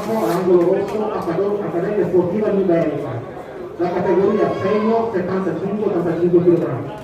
campo, angolo rosso, Accademia Sportiva Iberica, la categoria senior 75-85 kg.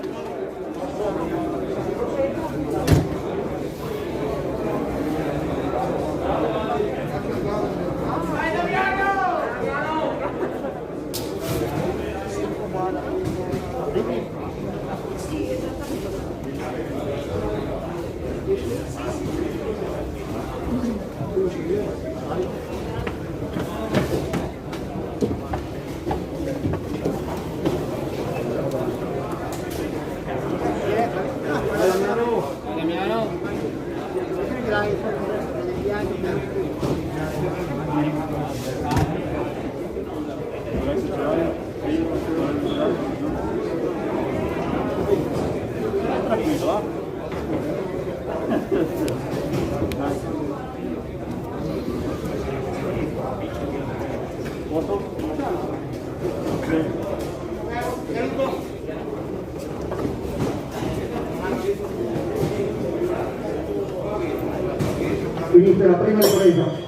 Inizia la prima ripresa.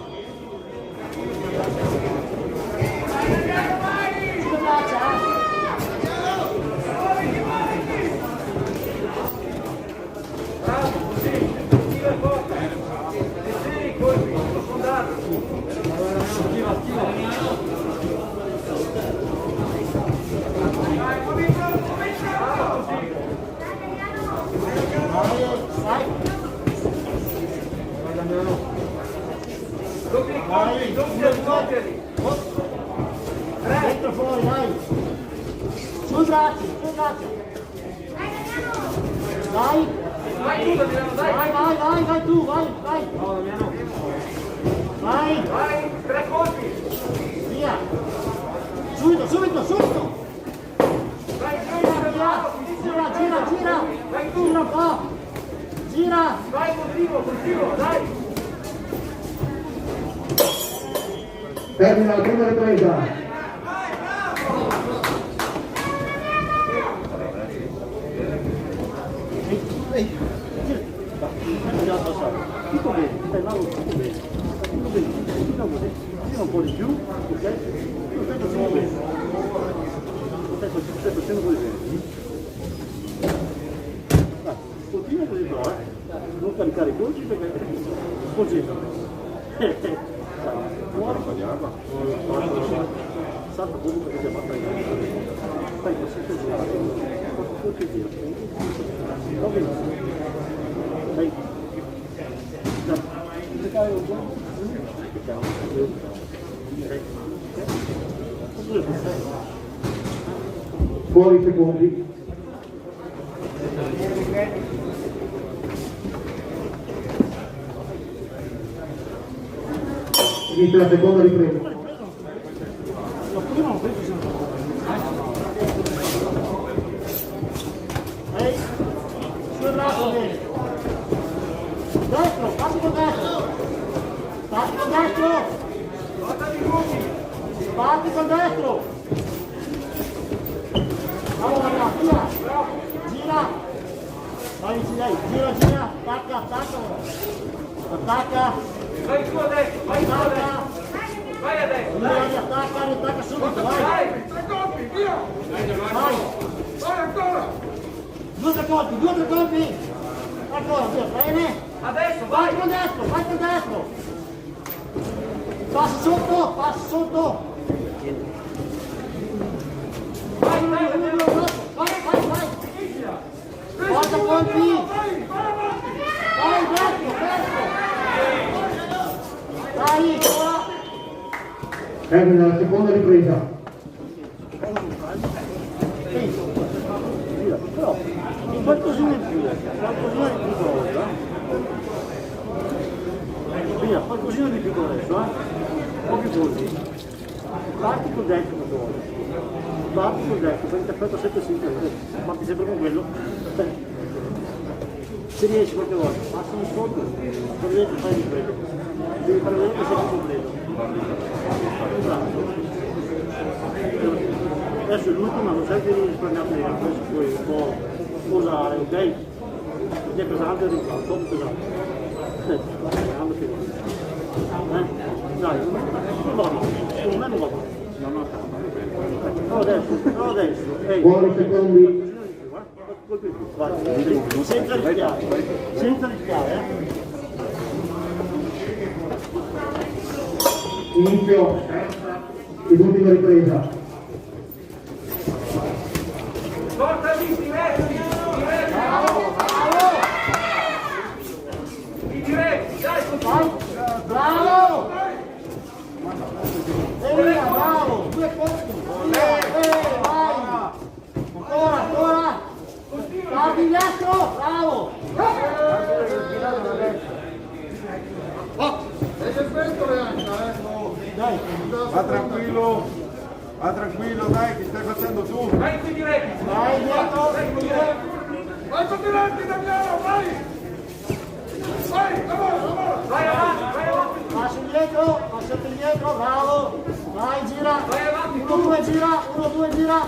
Dentro fuori, vai! Sui bracci! Vai! Vai tu, vai! Vai! 3 colpi! Via! Subito! Gira! Vai tu! Gira un po'! Gira! Vai, continuo, dai! Termina la prima ripresa. Tutto bene, stai là, tutto bene. Tira un po' di più, ok? Perfetto, tutto bene. Stai facendo così bene. Dai, continua così però, non caricare i colpi perché concentrati. Fuori salta pure perché ti abbassa in mano. Fai così per girare. Tutto il giro. Va benissimo. Dai. Giocare un po'. Fuori secondi. Inizia la seconda ripresa. La prima non penso sia ehi, sul braccio bene. Destro, passi con destro. Passi con destro. Allora, via. Gira. Vai, gira. Attacca. Vai tu adesso, vai a destra. Attacca subito, vai. 3 colpi, via. Vai ancora. 2 colpi. Ancora, via, bene. Adesso, vai con destro. Passi sotto. Vai. Porta colpi. Vai, destro. Dai, termina la seconda ripresa. Però qualcosina in più volta. Via, qualcosina di più adesso, un po' più colpi. Parti col destro questa volta. Perché ti aspetto 7-5, parti sempre con quello. Se riesci qualche volta, passi in sotto, per vedere fai di quello. Devi fare vedere che sei completo. Adesso è l'ultima, non sai che devi risparmiare bene, adesso puoi un po' posare, ok? Perché è pesante, un po' pesante. Aspetta, che Dai, no, destro. Buoni secondi. Senza rischiare, Inizio l'ultima ripresa. Portami, diretti, dai, bravo! Bravo! 2 punti! Vai! Ancora! Guardi dietro! Bravo! Dai! Va tranquillo, dai, che stai facendo tu? vai qui diretti, Vai dietro! Vai con diretti, Damiano, vai! Vai, lavora! vai avanti, Passa indietro, bravo! Vai, gira! vai avanti, 1-2 gira! 1-2 gira!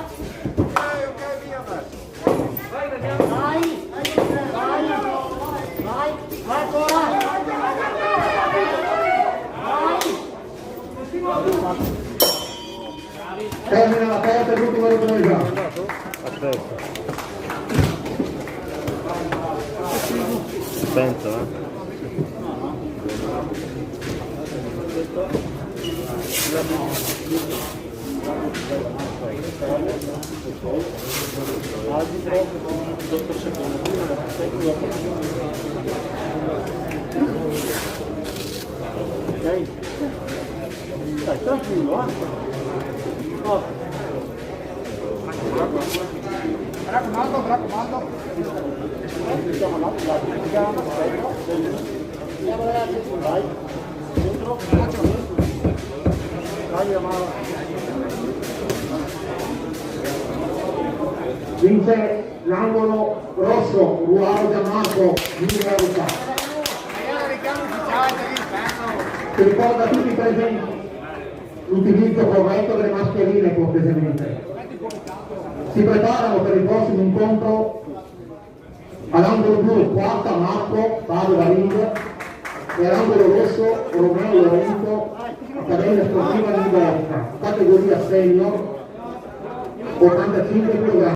Ok, via, dai! vai Damiano, Vai ancora! Termina la porta e l'ultima ripresa. Penso, Ok? Dai, tranquillo, Raccomando. Mettiamo là, aspetta. Andiamo ragazzi, vai. Dentro. Vai, Amaro. Vince l'angolo rosso, Ruolo Gianmarco, Giulia Russa. Si ricorda a tutti i presenti l'utilizzo corretto delle mascherine cortesemente. Si preparano per il prossimo incontro all'angolo blu quarta Marco Paolo Varing e all'angolo rosso Romeo Lorenzo, Accademia Sportiva Liberta, categoria senior 85 kg.